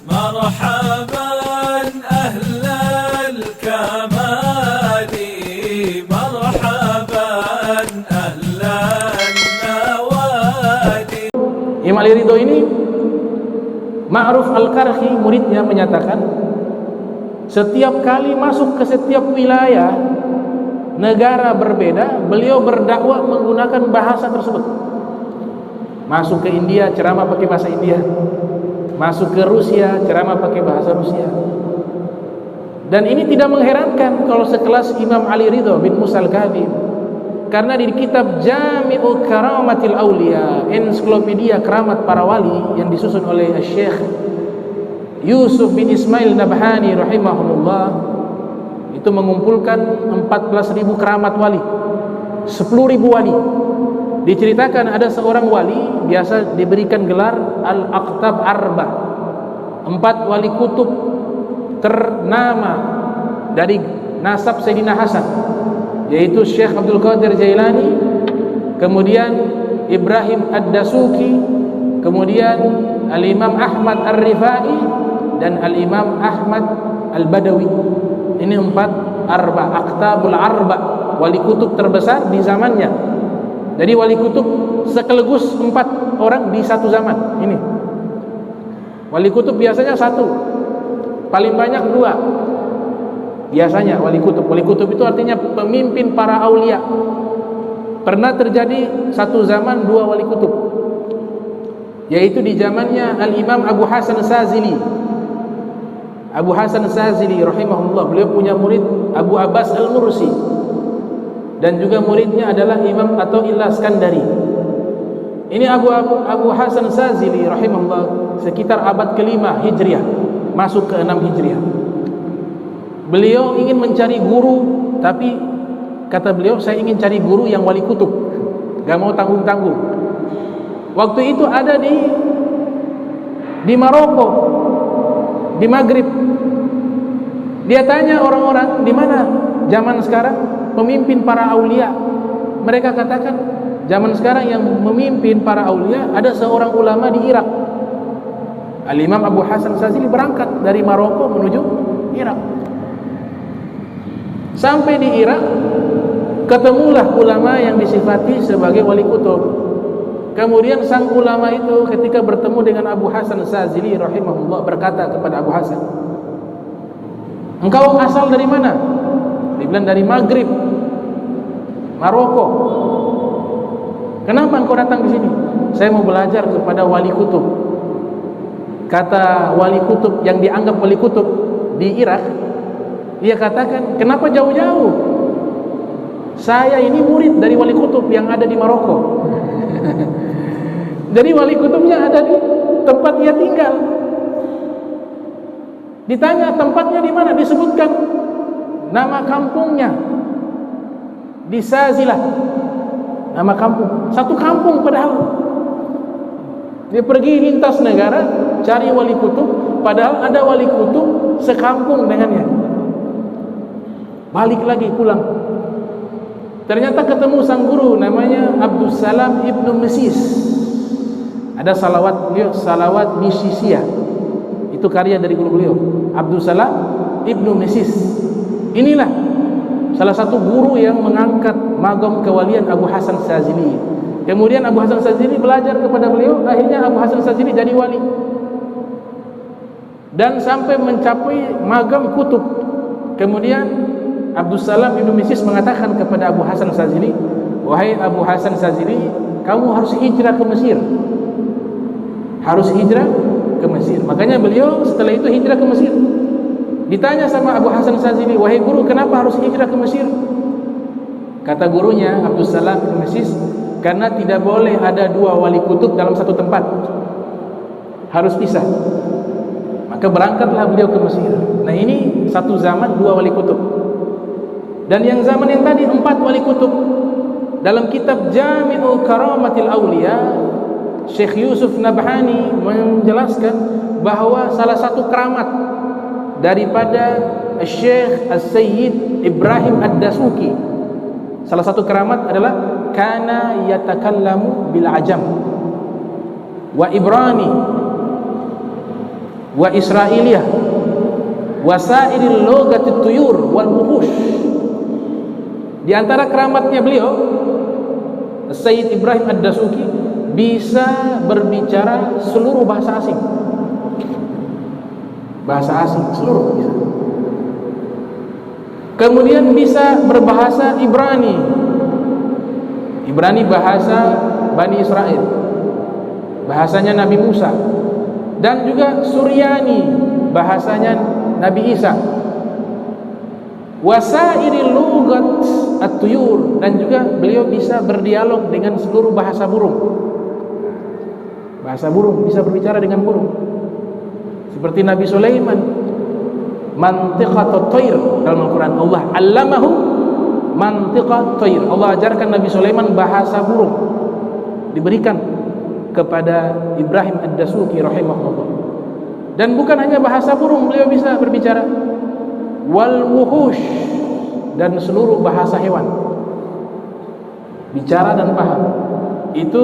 مرحبا أهل الكمال مرحبا أهل النوادي. Imam Ali Ridho ini, Ma'ruf Al-Karhi muridnya menyatakan, setiap kali masuk ke setiap wilayah negara berbeda, beliau berdakwah menggunakan bahasa tersebut. Masuk ke India, ceramah pakai bahasa India. Masuk ke Rusia, ceramah pakai bahasa Rusia. Dan ini tidak mengherankan kalau sekelas Imam Ali Ridho bin Musa Al-Kadhim, karena di kitab Jami'u Karamatil Aulia, ensiklopedia keramat para wali yang disusun oleh Syekh Yusuf bin Ismail Nabhani rahimahullah, itu mengumpulkan 14.000 keramat wali, 10.000 wali. Diceritakan ada seorang wali biasa diberikan gelar Al-Aqtab Arba, 4 wali kutub ternama dari nasab Sayyidina Hasan, yaitu Syekh Abdul Qadir Jailani, kemudian Ibrahim Ad-Dasuki, kemudian Al-Imam Ahmad Ar-Rifai, dan Al-Imam Ahmad Al-Badawi. Ini 4 arba, Aqtabul Arba, wali kutub terbesar di zamannya. Jadi wali kutub sekaligus 4 orang di satu zaman. Ini wali kutub biasanya 1, paling banyak 2 biasanya wali kutub. Wali kutub itu artinya pemimpin para aulia. Pernah terjadi satu zaman 2 wali kutub, yaitu di zamannya Al-Imam Abu Hasan Sazili. Abu Hasan Sazili rahimahullah, beliau punya murid Abu Abbas Al-Mursi, dan juga muridnya adalah Imam Athaillah Skandari. Ini Abu Hasan Sazili rahimahullah sekitar abad ke-5 Hijriah masuk ke 6 Hijriah. Beliau ingin mencari guru, tapi kata beliau, saya ingin cari guru yang wali kutub, gak mau tanggung-tanggung. Waktu itu ada di Maroko, di Maghrib. Dia tanya orang-orang, di mana zaman sekarang pemimpin para aulia? Mereka katakan, zaman sekarang yang memimpin para aulia ada seorang ulama di Irak. Al-Imam Abu Hasan Sazili berangkat dari Maroko menuju Irak. Sampai di Irak, ketemulah ulama yang disifati sebagai wali kutub. Kemudian sang ulama itu ketika bertemu dengan Abu Hasan Sazili rahimahullah berkata kepada Abu Hasan, engkau asal dari mana? Dia bilang dari Maghrib, Maroko. Kenapa engkau datang di sini? Saya mau belajar kepada wali kutub. Kata wali kutub yang dianggap wali kutub di Irak, dia katakan, kenapa jauh-jauh? Saya ini murid dari wali kutub yang ada di Maroko. Jadi wali kutubnya ada di tempat dia tinggal. Ditanya tempatnya di mana, disebutkan nama kampungnya di Sazilah, nama kampung, satu kampung. Padahal dia pergi lintas negara cari wali kutub, padahal ada wali kutub sekampung dengannya. Balik lagi pulang, ternyata ketemu sang guru namanya Abdul Salam Ibnu Mesis. Ada salawat beliau, salawat Misisia, itu karya dari guru beliau Abdul Salam Ibnu Mesis. Inilah salah satu guru yang mengangkat magam kewalian Abu Hasan Sazili. Kemudian Abu Hasan Sazili belajar kepada beliau, akhirnya Abu Hasan Sazili jadi wali dan sampai mencapai magam kutub. Kemudian Abdul Salam Ibnu Mesis mengatakan kepada Abu Hasan Sazili, wahai Abu Hasan Sazili, kamu harus hijrah ke Mesir. Harus hijrah ke Mesir. Makanya beliau setelah itu hijrah ke Mesir. Ditanya sama Abu Hasan Sazili, wahai guru, kenapa harus hijrah ke Mesir? Kata gurunya Abdul Salam bin Mesis, karena tidak boleh ada 2 wali kutub dalam satu tempat, harus pisah. Maka berangkatlah beliau ke Mesir. Nah ini satu zaman 2 wali kutub. Dan yang zaman yang tadi 4 wali kutub. Dalam kitab Jami'u Karamatil Aulia, Syekh Yusuf Nabhani menjelaskan bahwa salah satu keramat daripada Syekh As-Sayyid Ibrahim Ad-Dasuki, salah satu keramat adalah kana yatakallamu bil ajam wa ibrani. wa Israiliyah wa sa'iril lughatit tuyur wal wuhush. Di antara keramatnya beliau, Sayyid Ibrahim Ad-Dasuki bisa berbicara seluruh bahasa asing. Bahasa asing seluruh bisa. Kemudian bisa berbahasa Ibrani. Ibrani bahasa Bani Israel, bahasanya Nabi Musa. Dan juga Suryani, bahasanya Nabi Isa. Wasairil lughat at-tuyur, dan juga beliau bisa berdialog dengan seluruh bahasa burung. Bahasa burung, bisa berbicara dengan burung. Seperti Nabi Sulaiman, mantiqatut thair dalam Al-Qur'an. Allah allamahu mantiqat thair. Allah ajarkan Nabi Sulaiman bahasa burung. Diberikan kepada Ibrahim Ad-Dasuki rahimahullah. Dan bukan hanya bahasa burung beliau bisa berbicara, wal wuhush, dan seluruh bahasa hewan. Bicara dan paham. Itu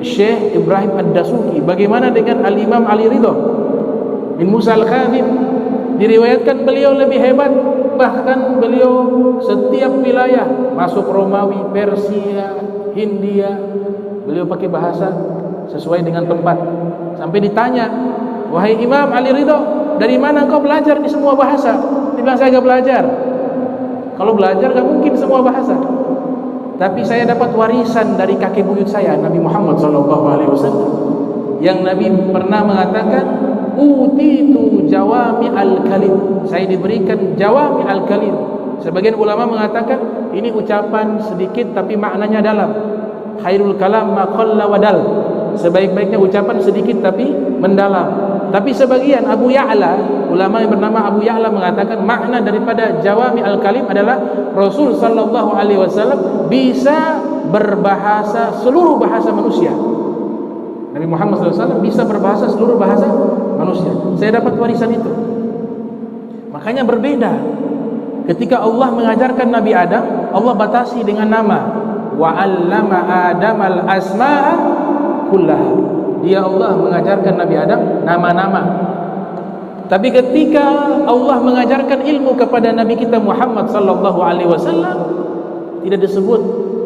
Syekh Ibrahim Ad-Dasuki. Bagaimana dengan Al-Imam Ali Ridha bin Musa Al-Khazim? Diriwayatkan beliau lebih hebat, bahkan beliau setiap wilayah, masuk Romawi, Persia, Hindia, beliau pakai bahasa sesuai dengan tempat. Sampai ditanya, wahai Imam Ali Ridha, dari mana engkau belajar di semua bahasa? Dia bilang, saya gak belajar. Kalau belajar gak mungkin semua bahasa, tapi saya dapat warisan dari kakek buyut saya, Nabi Muhammad SAW, yang Nabi pernah mengatakan, utitu jawami al-kalim, saya diberikan jawami al-kalim. Sebagian ulama mengatakan ini ucapan sedikit tapi maknanya dalam. Khairul kalam ma qalla wa dal, sebaik-baiknya ucapan sedikit tapi mendalam. Tapi sebagian Abu Ya'la, ulama yang bernama Abu Ya'la, mengatakan makna daripada jawami al-kalim adalah Rasul sallallahu alaihi wasallam bisa berbahasa seluruh bahasa manusia. Nabi Muhammad SAW bisa berbahasa seluruh bahasa manusia. Saya dapat warisan itu. Makanya berbeda. Ketika Allah mengajarkan Nabi Adam, Allah batasi dengan nama. Wa 'allama Adamal asma'a kullaha. Dia Allah mengajarkan Nabi Adam nama-nama. Tapi ketika Allah mengajarkan ilmu kepada Nabi kita Muhammad sallallahu alaihi wasallam, tidak disebut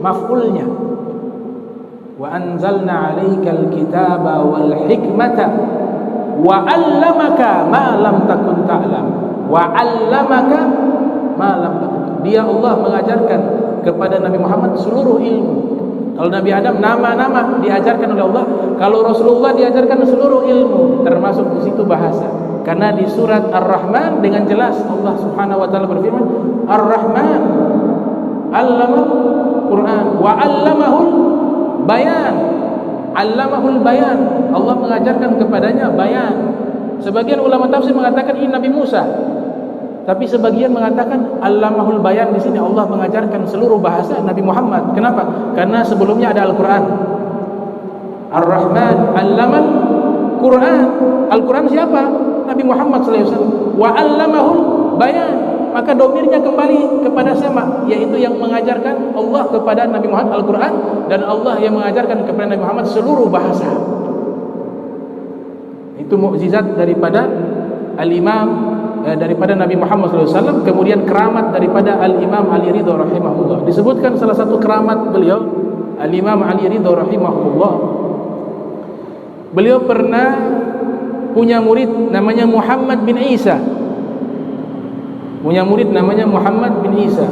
maf'ulnya. Wa anzalna 'alaikal kitaba wal hikmata wa 'allamaka ma lam takun ta'lam. Wa 'allamaka ma lam takun. Dia Allah mengajarkan kepada Nabi Muhammad seluruh ilmu. Kalau Nabi Adam nama-nama diajarkan oleh Allah, kalau Rasulullah diajarkan seluruh ilmu, termasuk di situ bahasa. Karena di surat Ar-Rahman dengan jelas Allah Subhanahu wa taala berfirman, Ar-Rahman 'allama Qur'an wa 'allamahul bayan. 'Allamahul bayan. Allah mengajarkan kepadanya bayan. Sebagian ulama tafsir mengatakan ini Nabi Musa. Tapi sebagian mengatakan Allamahul bayan, di sini Allah mengajarkan seluruh bahasa Nabi Muhammad. Kenapa? Karena sebelumnya ada Al-Qur'an. Ar-Rahman 'allamal Qur'an. Al-Qur'an siapa? Nabi Muhammad SAW. Wa 'allamahul bayan. Maka domirnya kembali kepada sama, yaitu yang mengajarkan Allah kepada Nabi Muhammad Al-Qur'an, dan Allah yang mengajarkan kepada Nabi Muhammad seluruh bahasa. Itu mukjizat daripada Al-Imam daripada Nabi Muhammad SAW. Kemudian keramat daripada Al-Imam Ali Ridha rahimahullah. Disebutkan salah satu keramat beliau, Al-Imam Ali Ridha rahimahullah, beliau pernah punya murid namanya Muhammad bin Isa. Punya murid namanya Muhammad bin Isa.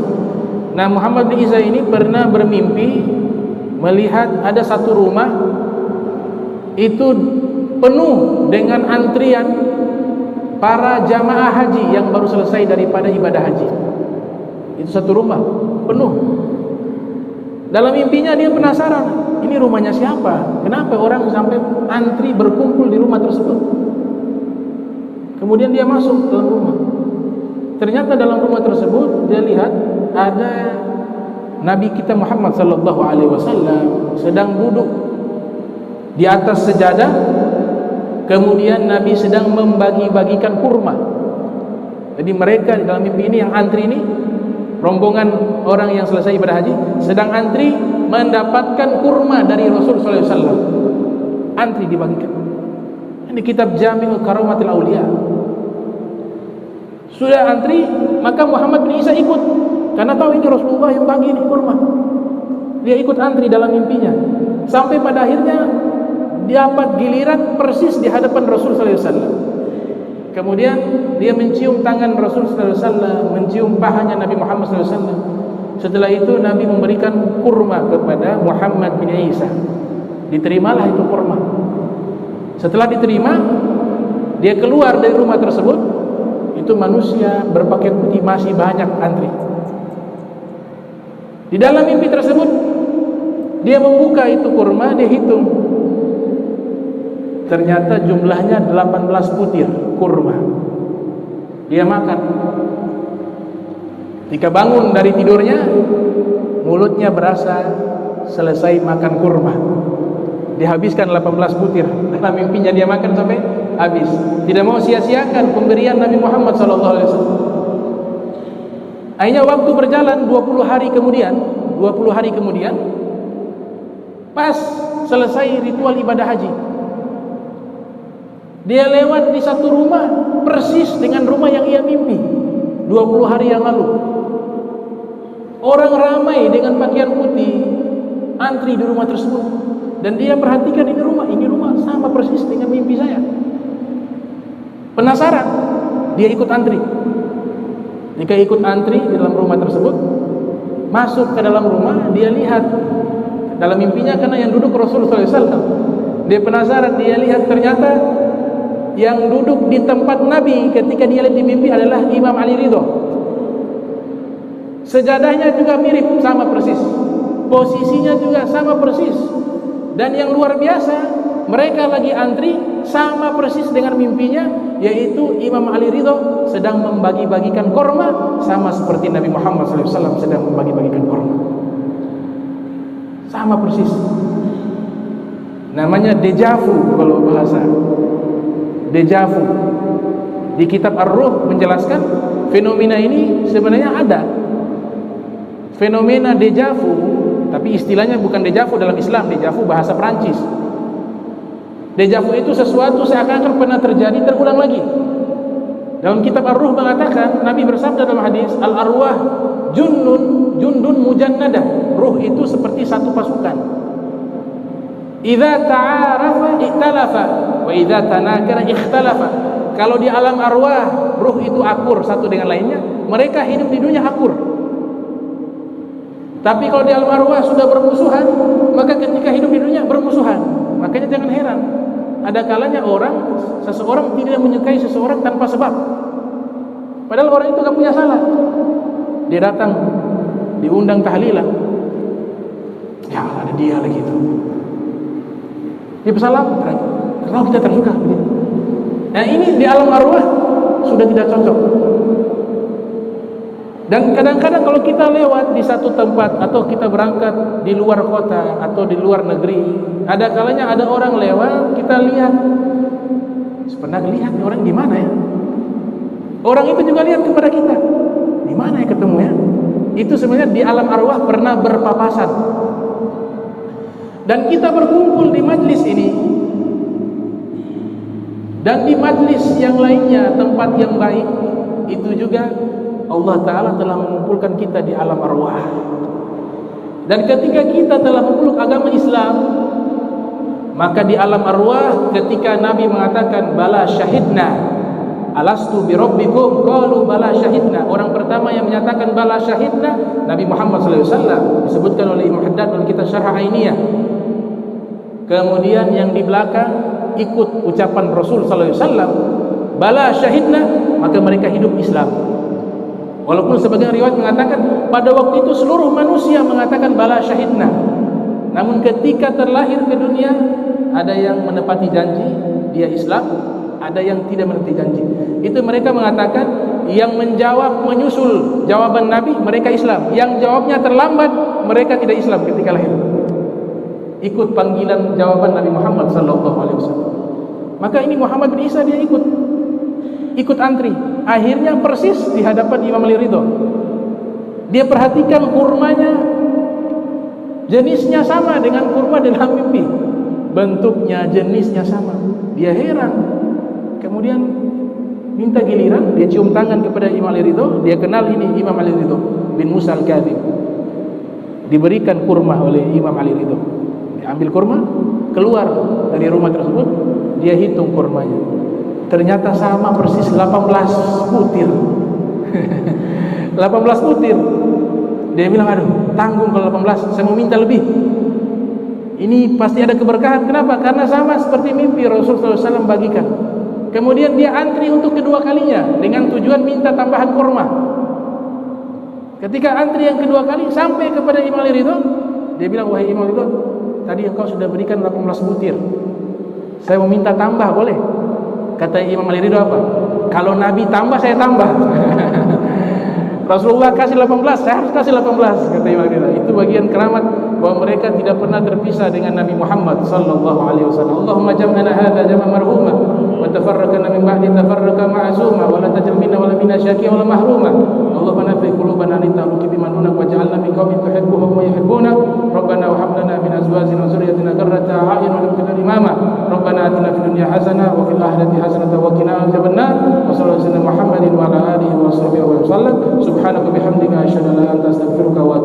Nah, Muhammad bin Isa ini pernah bermimpi melihat ada satu rumah itu penuh dengan antrian para jamaah haji yang baru selesai daripada ibadah haji. Itu satu rumah penuh. Dalam mimpinya dia penasaran, ini rumahnya siapa? Kenapa orang sampai antri berkumpul di rumah tersebut? Kemudian dia masuk dalam rumah. Ternyata dalam rumah tersebut dia lihat ada Nabi kita Muhammad sallallahu alaihi wasallam sedang duduk di atas sejadah. Kemudian Nabi sedang membagi-bagikan kurma. Jadi mereka di dalam mimpi ini yang antri ini, rombongan orang yang selesai ibadah haji sedang antri mendapatkan kurma dari Rasul sallallahu alaihi wasallam. Antri dibagikan. Ini kitab Jami'ul Karamatil Aulia. Sudah antri, maka Muhammad bin Isa ikut karena tahu ini Rasulullah yang bagi ini kurma. Dia ikut antri dalam mimpinya sampai pada akhirnya dapat giliran persis di hadapan Rasul sallallahu alaihi wasallam. Kemudian dia mencium tangan Rasul sallallahu alaihi wasallam, mencium pahanya Nabi Muhammad sallallahu alaihi wasallam. Setelah itu Nabi memberikan kurma kepada Muhammad bin Isa. Diterimalah itu kurma. Setelah diterima, dia keluar dari rumah tersebut. Itu manusia berpakaian putih masih banyak antri. Di dalam mimpi tersebut dia membuka itu kurma, dia hitung. Ternyata jumlahnya 18 butir kurma. Dia makan. Ketika bangun dari tidurnya, mulutnya berasa selesai makan kurma. Dihabiskan 18 butir. Dalam mimpinya dia makan sampai habis. Tidak mau sia-siakan pemberian Nabi Muhammad SAW. Akhirnya waktu berjalan 20 hari kemudian, pas selesai ritual ibadah haji, dia lewat di satu rumah persis dengan rumah yang ia mimpi 20 hari yang lalu. Orang ramai dengan pakaian putih antri di rumah tersebut. Dan dia perhatikan ini rumah sama persis dengan mimpi saya. Penasaran, dia ikut antri. Jika ikut antri di dalam rumah tersebut, masuk ke dalam rumah, dia lihat dalam mimpinya karena yang duduk Rasulullah SAW. Dia penasaran, dia lihat ternyata yang duduk di tempat Nabi ketika dia lihat di mimpi adalah Imam Ali Ridho. Sejadahnya juga mirip, sama persis. Posisinya juga sama persis. Dan yang luar biasa, mereka lagi antri sama persis dengan mimpinya, yaitu Imam Ali Ridho sedang membagi-bagikan korma sama seperti Nabi Muhammad SAW sedang membagi-bagikan korma. Sama persis. Namanya dejavu kalau bahasa. Dejavu. Di kitab Ar-Ruh menjelaskan fenomena ini sebenarnya ada. Fenomena dejavu, tapi istilahnya bukan dejavu dalam Islam. Dejavu bahasa Perancis. Dejavu itu sesuatu seakan-akan pernah terjadi terulang lagi. Dalam kitab Ar-Ruh mengatakan, Nabi bersabda dalam hadis, al-arwah jundun mujannadah. Ruh itu seperti satu pasukan. Idza ta'arafa ikhtalafa wa idza tanakara ikhtalafa. Kalau di alam arwah, ruh itu akur satu dengan lainnya, mereka hidup di dunia akur. Tapi kalau di alam arwah sudah bermusuhan, maka ketika hidup di dunia bermusuhan. Makanya jangan heran, ada kalanya seseorang tidak menyukai seseorang tanpa sebab, padahal orang itu tidak punya salah. Dia datang, diundang tahlilan, ya ada dia lagi itu. Dia bersalam, kenapa kita tersuka? Nah ini di alam arwah sudah tidak cocok. Dan kadang-kadang kalau kita lewat di satu tempat atau kita berangkat di luar kota atau di luar negeri, ada kalanya ada orang lewat, kita lihat, pernah lihat orang di mana ya? Orang itu juga lihat kepada kita, di mana ya ketemu ya? Itu sebenarnya di alam arwah pernah berpapasan. Dan kita berkumpul di majlis ini dan di majlis yang lainnya, tempat yang baik, itu juga Allah Ta'ala telah mengumpulkan kita di alam arwah. Dan ketika kita telah memeluk agama Islam, maka di alam arwah ketika Nabi mengatakan bala syahidna alastu birabbikum, qalu bala syahidna. Orang pertama yang menyatakan bala syahidna Nabi Muhammad SAW, disebutkan oleh Imam Haddad dalam kitab Syarah Ainiyah. Kemudian yang di belakang ikut ucapan Rasul SAW, bala syahidna, maka mereka hidup Islam. Walaupun sebagian riwayat mengatakan pada waktu itu seluruh manusia mengatakan bala syahidna. Namun ketika terlahir ke dunia, ada yang menepati janji, dia Islam, ada yang tidak menepati janji. Itu mereka mengatakan yang menjawab menyusul jawaban Nabi, mereka Islam. Yang jawabnya terlambat, mereka tidak Islam ketika lahir. Ikut panggilan jawaban Nabi Muhammad SAW. Maka ini Muhammad bin Isa dia ikut antri. Akhirnya persis di hadapan Imam Ali Ridho. Dia perhatikan kurmanya, jenisnya sama dengan kurma dalam mimpi. Bentuknya, jenisnya sama. Dia heran. Kemudian minta giliran, dia cium tangan kepada Imam Ali Ridho. Dia kenal ini Imam Ali Ridho bin Musa Al-Kadhim. Diberikan kurma oleh Imam Ali Ridho. Dia ambil kurma, keluar dari rumah tersebut. Dia hitung kurmanya, ternyata sama persis 18 butir. 18 butir. Dia bilang, aduh, tanggung kalau 18, saya mau minta lebih. Ini pasti ada keberkahan. Kenapa? Karena sama seperti mimpi Rasulullah SAW bagikan. Kemudian dia antri untuk kedua kalinya dengan tujuan minta tambahan kurma. Ketika antri yang kedua kali sampai kepada Imam Ali Ridho, dia bilang, wahai Imam Ali Ridho, tadi engkau sudah berikan 18 butir, saya mau minta tambah, boleh? Kata Imam Ali Ridho apa? Kalau Nabi tambah, saya tambah. Rasulullah kasih 18, saya harus kasih 18, kata Imam Ali Ridho. Itu bagian keramat bahwa mereka tidak pernah terpisah dengan Nabi Muhammad sallallahu alaihi wasallam. Allahumma jam'ana hadza jam'an marhuma wa tafarraqna min ba'di tafarruqa ma'suma wa la tajal minna wa la minna syaqiyan wa la mahruma. Allahumma nafi qulubana litaruki biman dunak waj'alna min qaumin tuhibbuhum wa yuhibbuna. Rabbana wa hab lana min azwajina wa dhurriyyatina qurrata a'yun waj'alna imama. Rabbana atina fid dunya hasanah wa fil akhirati hasanah wa qina adzabannar. Wa sallallahu alaihi Muhammadin wa ala alihi wa sahbihi wa sallam. Subhanaka bihamdika asyhadu an la ilaha illa anta astaghfiruka wa